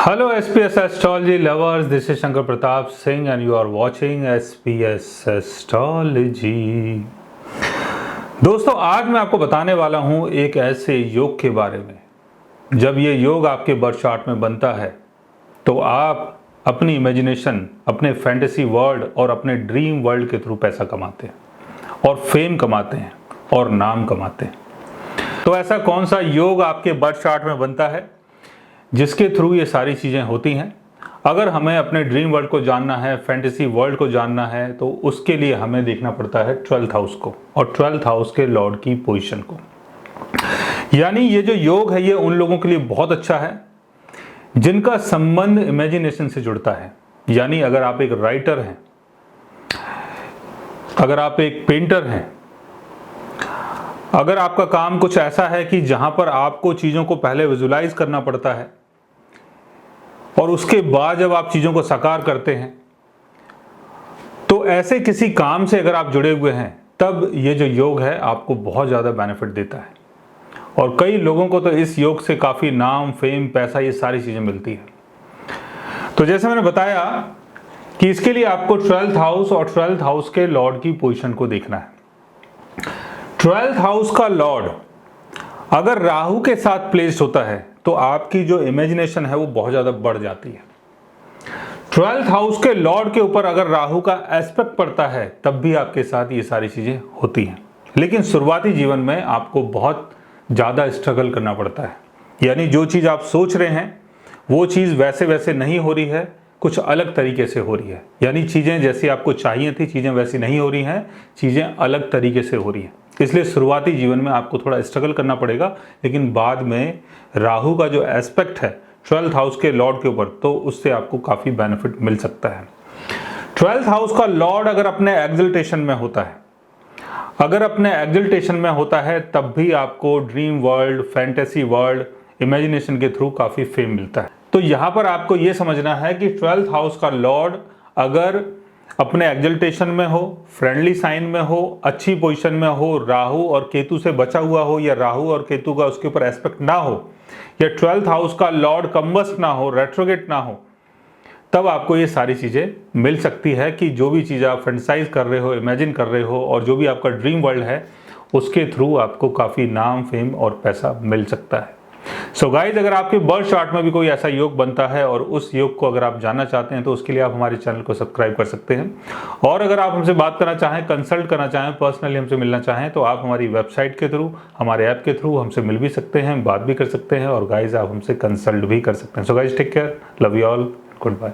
Hello SPS Astrology lovers, this is Shankar Pratap Singh and you are watching SPS Astrology। दोस्तों, आज मैं आपको बताने वाला हूं एक ऐसे योग के बारे में जब ये योग आपके बर्थ चार्ट में बनता है तो आप अपनी इमेजिनेशन, अपने फैंटेसी वर्ल्ड और अपने ड्रीम वर्ल्ड के थ्रू पैसा कमाते हैं और फेम कमाते हैं और नाम कमाते हैं। तो ऐसा कौन सा योग आपके बर्थ चार्ट में बनता है जिसके थ्रू ये सारी चीज़ें होती हैं? अगर हमें अपने ड्रीम वर्ल्ड को जानना है, फैंटेसी वर्ल्ड को जानना है, तो उसके लिए हमें देखना पड़ता है 12th हाउस को और 12th हाउस के लॉर्ड की पोजीशन को। यानी ये जो योग है ये उन लोगों के लिए बहुत अच्छा है जिनका संबंध इमेजिनेशन से जुड़ता है। यानी अगर आप एक राइटर हैं, अगर आप एक पेंटर हैं, अगर आपका काम कुछ ऐसा है कि जहां पर आपको चीज़ों को पहले विजुलाइज करना पड़ता है और उसके बाद जब आप चीज़ों को साकार करते हैं, तो ऐसे किसी काम से अगर आप जुड़े हुए हैं तब ये जो योग है आपको बहुत ज़्यादा बेनिफिट देता है। और कई लोगों को तो इस योग से काफ़ी नाम, फेम, पैसा, ये सारी चीज़ें मिलती है। तो जैसे मैंने बताया कि इसके लिए आपको 12th हाउस और 12th हाउस के लॉर्ड की पोजीशन को देखना है। 12th हाउस का लॉर्ड अगर राहु के साथ प्लेस्ड होता है तो आपकी जो इमेजिनेशन है वो बहुत ज़्यादा बढ़ जाती है। 12th हाउस के लॉर्ड के ऊपर अगर राहु का एस्पेक्ट पड़ता है तब भी आपके साथ ये सारी चीज़ें होती हैं, लेकिन शुरुआती जीवन में आपको बहुत ज़्यादा स्ट्रगल करना पड़ता है। यानी जो चीज़ आप सोच रहे हैं वो चीज़ वैसे वैसे नहीं हो रही है, कुछ अलग तरीके से हो रही है। यानी चीज़ें जैसी आपको चाहिए थी चीज़ें वैसी नहीं हो रही हैं, चीज़ें अलग तरीके से हो रही हैं। इसलिए शुरुआती जीवन में आपको थोड़ा स्ट्रगल करना पड़ेगा, लेकिन बाद में राहु का जो एस्पेक्ट है 12th हाउस के लॉर्ड के ऊपर, तो उससे आपको काफ़ी बेनिफिट मिल सकता है। 12th हाउस का लॉर्ड अगर अपने एक्सल्टेशन में होता है, अगर अपने एक्सल्टेशन में होता है तब भी आपको dream world, fantasy world, imagination के थ्रू काफ़ी फेम मिलता है। तो यहाँ पर आपको ये समझना है कि 12th हाउस का लॉर्ड अगर अपने एक्सल्टेशन में हो, फ्रेंडली साइन में हो, अच्छी पोजीशन में हो, राहु और केतु से बचा हुआ हो, या राहु और केतु का उसके ऊपर एस्पेक्ट ना हो, या 12th हाउस का लॉर्ड कंबस्ट ना हो, रेट्रोगेट ना हो, तब आपको ये सारी चीज़ें मिल सकती है कि जो भी चीज़ आप फैंटेसाइज कर रहे हो, इमेजिन कर रहे हो और जो भी आपका ड्रीम वर्ल्ड है उसके थ्रू आपको काफ़ी नाम, फेम और पैसा मिल सकता है। सो गाइज, अगर आपके बर्थ चार्ट में भी कोई ऐसा योग बनता है और उस योग को अगर आप जानना चाहते हैं तो उसके लिए आप हमारे चैनल को सब्सक्राइब कर सकते हैं। और अगर आप हमसे बात करना चाहें, कंसल्ट करना चाहें, पर्सनली हमसे मिलना चाहें तो आप हमारी वेबसाइट के थ्रू, हमारे ऐप के थ्रू हमसे मिल भी सकते हैं, बात भी कर सकते हैं और गाइज आप हमसे कंसल्ट भी कर सकते हैं। So guys, take care, love you all, good bye.